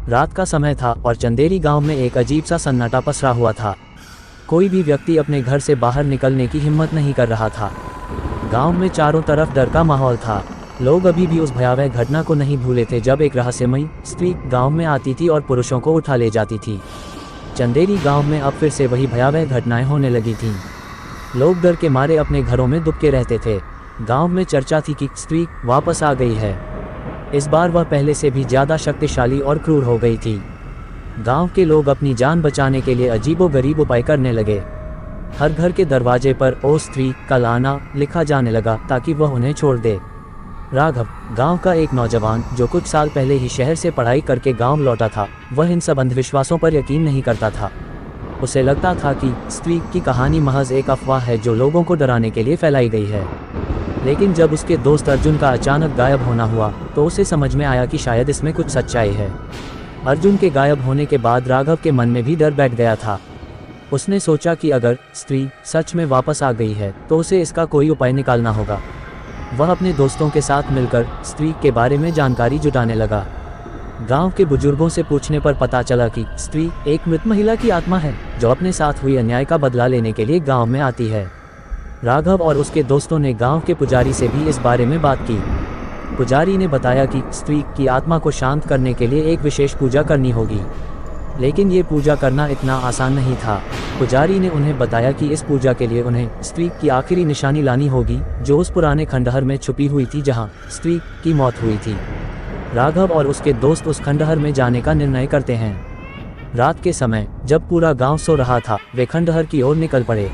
रात का समय था और चंदेरी गांव में एक अजीब सा सन्नाटा पसरा हुआ था। कोई भी व्यक्ति अपने घर से बाहर निकलने की हिम्मत नहीं कर रहा था। गांव में चारों तरफ डर का माहौल था। लोग अभी भी उस भयावह घटना को नहीं भूले थे जब एक रहस्यमयी स्त्री गांव में आती थी और पुरुषों को उठा ले जाती थी। चंदेरी गांव में अब फिर से वही भयावह घटनाएं होने लगी थीं। लोग डर के मारे अपने घरों में दुबके रहते थे। गांव में चर्चा थी कि स्त्री वापस आ गई है। इस बार वह पहले से भी ज़्यादा शक्तिशाली और क्रूर हो गई थी। गांव के लोग अपनी जान बचाने के लिए अजीबोगरीब उपाय करने लगे। हर घर के दरवाजे पर ओ स्त्री कल आना लिखा जाने लगा ताकि वह उन्हें छोड़ दे। राघव, गांव का एक नौजवान जो कुछ साल पहले ही शहर से पढ़ाई करके गांव लौटा था, वह इन सब अंधविश्वासों पर यकीन नहीं करता था। उसे लगता था कि स्त्री की कहानी महज एक अफवाह है जो लोगों को डराने के लिए फैलाई गई है। लेकिन जब उसके दोस्त अर्जुन का अचानक गायब होना हुआ तो उसे समझ में आया कि शायद इसमें कुछ सच्चाई है। अर्जुन के गायब होने के बाद राघव के मन में भी डर बैठ गया था। उसने सोचा कि अगर स्त्री सच में वापस आ गई है तो उसे इसका कोई उपाय निकालना होगा। वह अपने दोस्तों के साथ मिलकर स्त्री के बारे में जानकारी जुटाने लगा। गांव के बुजुर्गों से पूछने पर पता चला कि स्त्री एक मृत महिला की आत्मा है जो अपने साथ हुई अन्याय का बदला लेने के लिए गांव में आती है। राघव और उसके दोस्तों ने गांव के पुजारी से भी इस बारे में बात की। पुजारी ने बताया कि स्त्री की आत्मा को शांत करने के लिए एक विशेष पूजा करनी होगी, लेकिन ये पूजा करना इतना आसान नहीं था। पुजारी ने उन्हें बताया कि इस पूजा के लिए उन्हें स्त्री की आखिरी निशानी लानी होगी जो उस पुराने खंडहर में छुपी हुई थी जहां स्त्री की मौत हुई थी। राघव और उसके दोस्त उस खंडहर में जाने का निर्णय करते हैं। रात के समय जब पूरा गांव सो रहा था, वे खंडहर की ओर निकल पड़े।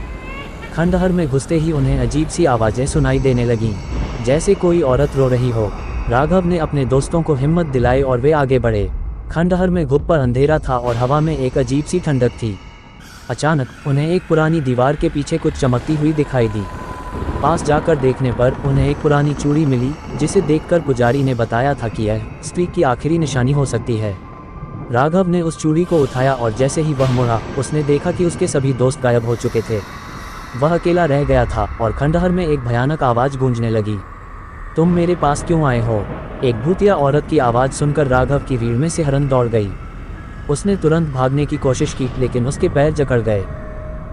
खंडहर में घुसते ही उन्हें अजीब सी आवाज़ें सुनाई देने लगीं, जैसे कोई औरत रो रही हो। राघव ने अपने दोस्तों को हिम्मत दिलाई और वे आगे बढ़े। खंडहर में घुप अंधेरा था और हवा में एक अजीब सी ठंडक थी। अचानक उन्हें एक पुरानी दीवार के पीछे कुछ चमकती हुई दिखाई दी। पास जाकर देखने पर उन्हें एक पुरानी चूड़ी मिली, जिसे देखकर पुजारी ने बताया था कि यह स्त्री की आखिरी निशानी हो सकती है। राघव ने उस चूड़ी को उठाया और जैसे ही वह मुड़ा, उसने देखा कि उसके सभी दोस्त गायब हो चुके थे। वह अकेला रह गया था और खंडहर में एक भयानक आवाज़ गूंजने लगी, तुम मेरे पास क्यों आए हो? एक भूतिया औरत की आवाज़ सुनकर राघव की रीढ़ में सिहरन दौड़ गई। उसने तुरंत भागने की कोशिश की, लेकिन उसके पैर जकड़ गए।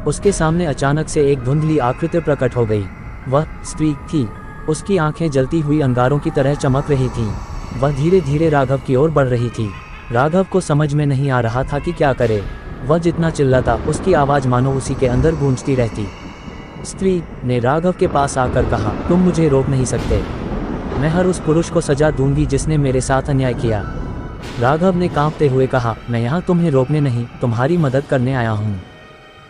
उसके सामने अचानक से एक धुंधली आकृति प्रकट हो गई। वह स्त्री थी। उसकी आंखें जलती हुई अंगारों की तरह चमक रही थीं। वह धीरे धीरे राघव की ओर बढ़ रही थी। राघव को समझ में नहीं आ रहा था कि क्या करे। वह जितना चिल्लाता, उसकी आवाज़ मानो उसी के अंदर गूंजती रहती। स्त्री ने राघव के पास आकर कहा, तुम मुझे रोक नहीं सकते। मैं हर उस पुरुष को सजा दूंगी जिसने मेरे साथ अन्याय किया। राघव ने कांपते हुए कहा, मैं यहाँ तुम्हें रोकने नहीं, तुम्हारी मदद करने आया हूँ।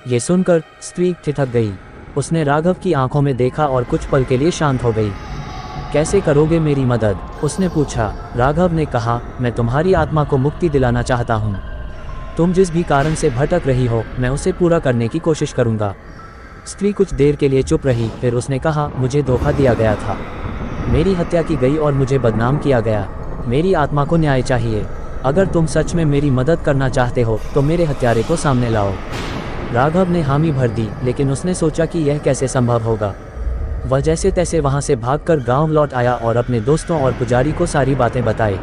ये सुनकर स्त्री ठिठक गई। उसने राघव की आंखों में देखा और कुछ पल के लिए शांत हो गई। कैसे करोगे मेरी मदद? उसने पूछा। राघव ने कहा, मैं तुम्हारी आत्मा को मुक्ति दिलाना चाहता हूँ। तुम जिस भी कारण से भटक रही हो, मैं उसे पूरा करने की कोशिश करूँगा। स्त्री कुछ देर के लिए चुप रही, फिर उसने कहा, मुझे धोखा दिया गया था। मेरी हत्या की गई और मुझे बदनाम किया गया। मेरी आत्मा को न्याय चाहिए। अगर तुम सच में मेरी मदद करना चाहते हो तो मेरे हत्यारे को सामने लाओ। राघव ने हामी भर दी, लेकिन उसने सोचा कि यह कैसे संभव होगा। वह जैसे तैसे वहां से भागकर गांव लौट आया और अपने दोस्तों और पुजारी को सारी बातें बताई।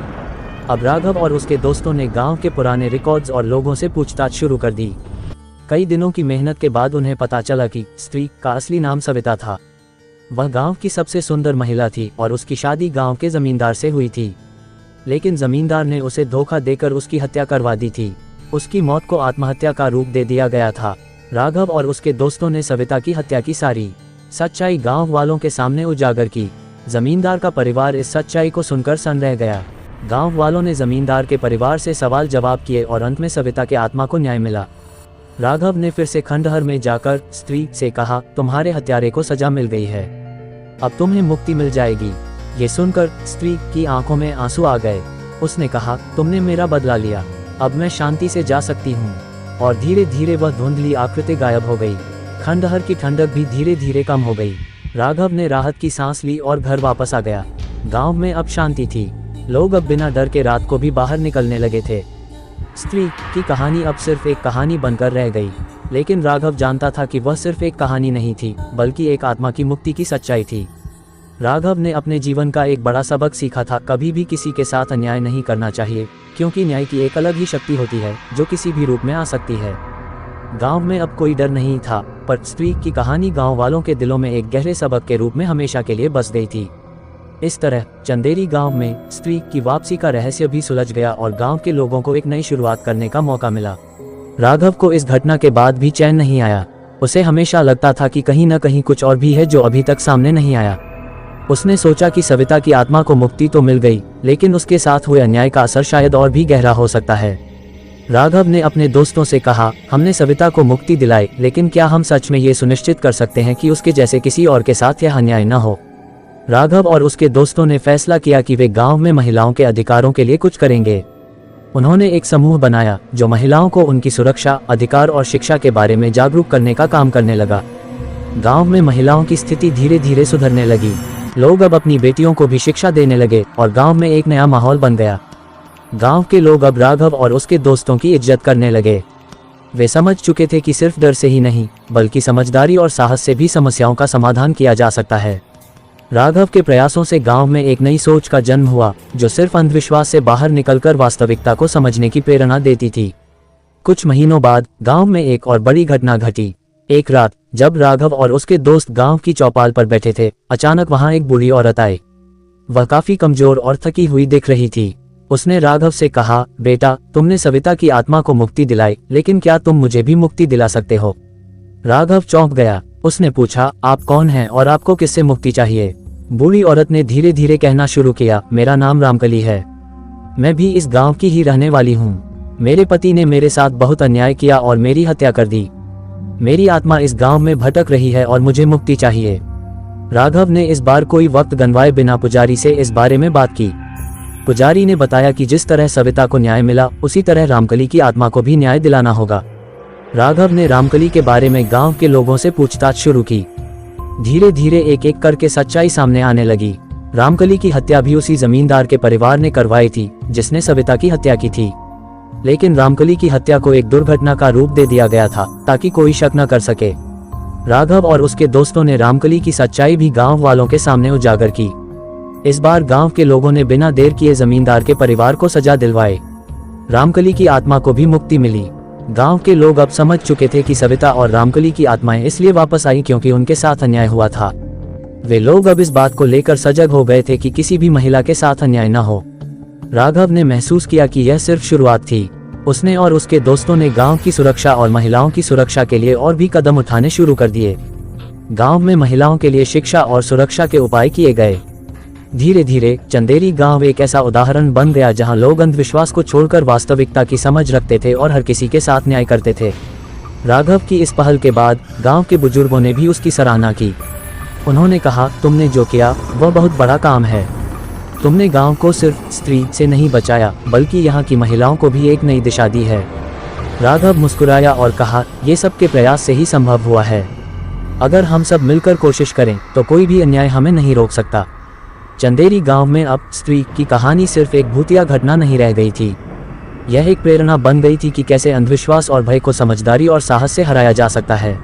अब राघव और उसके दोस्तों ने गांव के पुराने रिकॉर्ड्स और लोगों से पूछताछ शुरू कर दी। कई दिनों की मेहनत के बाद उन्हें पता चला कि स्त्री का असली नाम सविता था। वह गांव की सबसे सुंदर महिला थी और उसकी शादी गांव के जमींदार से हुई थी, लेकिन जमींदार ने उसे धोखा देकर उसकी हत्या करवा दी थी। उसकी मौत को आत्महत्या का रूप दे दिया गया था। राघव और उसके दोस्तों ने सविता की हत्या की सारी सच्चाई गांव वालों के सामने उजागर की। जमींदार का परिवार इस सच्चाई को सुनकर सन्न रह गया। गांव वालों ने जमींदार के परिवार से सवाल जवाब किए और अंत में सविता के आत्मा को न्याय मिला। राघव ने फिर से खंडहर में जाकर स्त्री से कहा, तुम्हारे हत्यारे को सजा मिल गई है, अब तुम्हें मुक्ति मिल जाएगी। ये सुनकर स्त्री की आंखों में आंसू आ गए। उसने कहा, तुमने मेरा बदला लिया, अब मैं शांति से जा सकती हूँ। और धीरे धीरे वह धुंधली आकृति गायब हो गई। खंडहर की ठंडक भी धीरे धीरे कम हो गई। राघव ने राहत की सांस ली और घर वापस आ गया। गांव में अब शांति थी। लोग अब बिना डर के रात को भी बाहर निकलने लगे थे। स्त्री की कहानी अब सिर्फ एक कहानी बनकर रह गई, लेकिन राघव जानता था कि वह सिर्फ एक कहानी नहीं थी, बल्कि एक आत्मा की मुक्ति की सच्चाई थी। राघव ने अपने जीवन का एक बड़ा सबक सीखा था, कभी भी किसी के साथ अन्याय नहीं करना चाहिए, क्योंकि न्याय की एक अलग ही शक्ति होती है जो किसी भी रूप में आ सकती है। गांव में अब कोई डर नहीं था, पर स्ट्रीक की कहानी गांव वालों के दिलों में एक गहरे सबक के रूप में हमेशा के लिए बस गई थी। इस तरह चंदेरी गांव में स्ट्रीक की वापसी का रहस्य भी सुलझ गया और गांव के लोगों को एक नई शुरुआत करने का मौका मिला। राघव को इस घटना के बाद भी चैन नहीं आया। उसे हमेशा लगता था कि कहीं न कहीं कुछ और भी है जो अभी तक सामने नहीं आया। उसने सोचा कि सविता की आत्मा को मुक्ति तो मिल गई, लेकिन उसके साथ हुए अन्याय का असर शायद और भी गहरा हो सकता है। राघव ने अपने दोस्तों से कहा, हमने सविता को मुक्ति दिलाई, लेकिन क्या हम सच में ये सुनिश्चित कर सकते हैं कि उसके जैसे किसी और के साथ यह अन्याय न हो? राघव और उसके दोस्तों ने फैसला किया कि वे गांव में महिलाओं के अधिकारों के लिए कुछ करेंगे। उन्होंने एक समूह बनाया जो महिलाओं को उनकी सुरक्षा, अधिकार और शिक्षा के बारे में जागरूक करने का काम करने लगा। गांव में महिलाओं की स्थिति धीरे धीरे सुधरने लगी। लोग अब अपनी बेटियों को भी शिक्षा देने लगे और गांव में एक नया माहौल बन गया। गांव के लोग अब राघव और उसके दोस्तों की इज्जत करने लगे। वे समझ चुके थे कि सिर्फ डर से ही नहीं, बल्कि समझदारी और साहस से भी समस्याओं का समाधान किया जा सकता है। राघव के प्रयासों से गांव में एक नई सोच का जन्म हुआ, जो सिर्फ अंधविश्वास से बाहर निकलकर वास्तविकता को समझने की प्रेरणा देती थी। कुछ महीनों बाद गांव में एक और बड़ी घटना घटी। एक रात जब राघव और उसके दोस्त गांव की चौपाल पर बैठे थे, अचानक वहां एक बूढ़ी औरत आई। वह काफी कमजोर और थकी हुई दिख रही थी। उसने राघव से कहा, बेटा, तुमने सविता की आत्मा को मुक्ति दिलाई, लेकिन क्या तुम मुझे भी मुक्ति दिला सकते हो? राघव चौंक गया। उसने पूछा, आप कौन हैं और आपको किससे मुक्ति चाहिए? बूढ़ी औरत ने धीरे धीरे कहना शुरू किया, मेरा नाम रामकली है। मैं भी इस गांव की ही रहने वाली हूँ। मेरे पति ने मेरे साथ बहुत अन्याय किया और मेरी हत्या कर दी। मेरी आत्मा इस गांव में भटक रही है और मुझे मुक्ति चाहिए। राघव ने इस बार कोई वक्त गंवाए बिना पुजारी से इस बारे में बात की। पुजारी ने बताया कि जिस तरह सविता को न्याय मिला, उसी तरह रामकली की आत्मा को भी न्याय दिलाना होगा। राघव ने रामकली के बारे में गांव के लोगों से पूछताछ शुरू की। धीरे धीरे एक एक करके सच्चाई सामने आने लगी। रामकली की हत्या भी उसी जमींदार के परिवार ने करवाई थी जिसने सविता की हत्या की थी, लेकिन रामकली की हत्या को एक दुर्घटना का रूप दे दिया गया था ताकि कोई शक न कर सके। राघव और उसके दोस्तों ने रामकली की सच्चाई भी गांव वालों के सामने उजागर की। इस बार गांव के लोगों ने बिना देर किए जमींदार के परिवार को सजा दिलवाई। रामकली की आत्मा को भी मुक्ति मिली। गांव के लोग अब समझ चुके थे कि सविता और रामकली की आत्माएं इसलिए वापस आई क्योंकि उनके साथ अन्याय हुआ था। वे लोग अब इस बात को लेकर सजग हो गए थे कि किसी भी महिला के साथ अन्याय न हो। राघव ने महसूस किया कि यह सिर्फ शुरुआत थी। उसने और उसके दोस्तों ने गांव की सुरक्षा और महिलाओं की सुरक्षा के लिए और भी कदम उठाने शुरू कर दिए। गांव में महिलाओं के लिए शिक्षा और सुरक्षा के उपाय किए गए। धीरे धीरे चंदेरी गांव एक ऐसा उदाहरण बन गया जहां लोग अंधविश्वास को छोड़कर वास्तविकता की समझ रखते थे और हर किसी के साथ न्याय करते थे। राघव की इस पहल के बाद गांव के बुजुर्गों ने भी उसकी सराहना की। उन्होंने कहा, तुमने जो किया वह बहुत बड़ा काम है। तुमने गांव को सिर्फ स्त्री से नहीं बचाया, बल्कि यहाँ की महिलाओं को भी एक नई दिशा दी है। राघव मुस्कुराया और कहा, ये सब के प्रयास से ही संभव हुआ है। अगर हम सब मिलकर कोशिश करें तो कोई भी अन्याय हमें नहीं रोक सकता। चंदेरी गांव में अब स्त्री की कहानी सिर्फ एक भूतिया घटना नहीं रह गई थी। यह एक प्रेरणा बन गई थी कि कैसे अंधविश्वास और भय को समझदारी और साहस से हराया जा सकता है।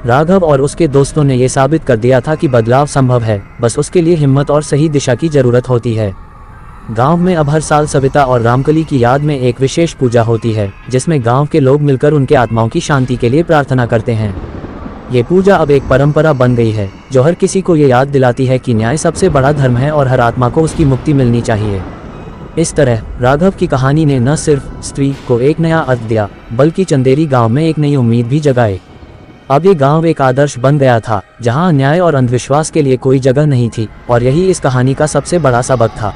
राघव और उसके दोस्तों ने यह साबित कर दिया था कि बदलाव संभव है, बस उसके लिए हिम्मत और सही दिशा की जरूरत होती है। गांव में अब हर साल सविता और रामकली की याद में एक विशेष पूजा होती है, जिसमें गांव के लोग मिलकर उनके आत्माओं की शांति के लिए प्रार्थना करते हैं। ये पूजा अब एक परंपरा बन गई है जो हर किसी को ये याद दिलाती है कि न्याय सबसे बड़ा धर्म है और हर आत्मा को उसकी मुक्ति मिलनी चाहिए। इस तरह राघव की कहानी ने न सिर्फ स्त्री को एक नया अर्थ दिया, बल्कि चंदेरी गांव में एक नई उम्मीद भी जगाई। अब ये गांव एक आदर्श बन गया था जहां अन्याय और अंधविश्वास के लिए कोई जगह नहीं थी, और यही इस कहानी का सबसे बड़ा सबक था।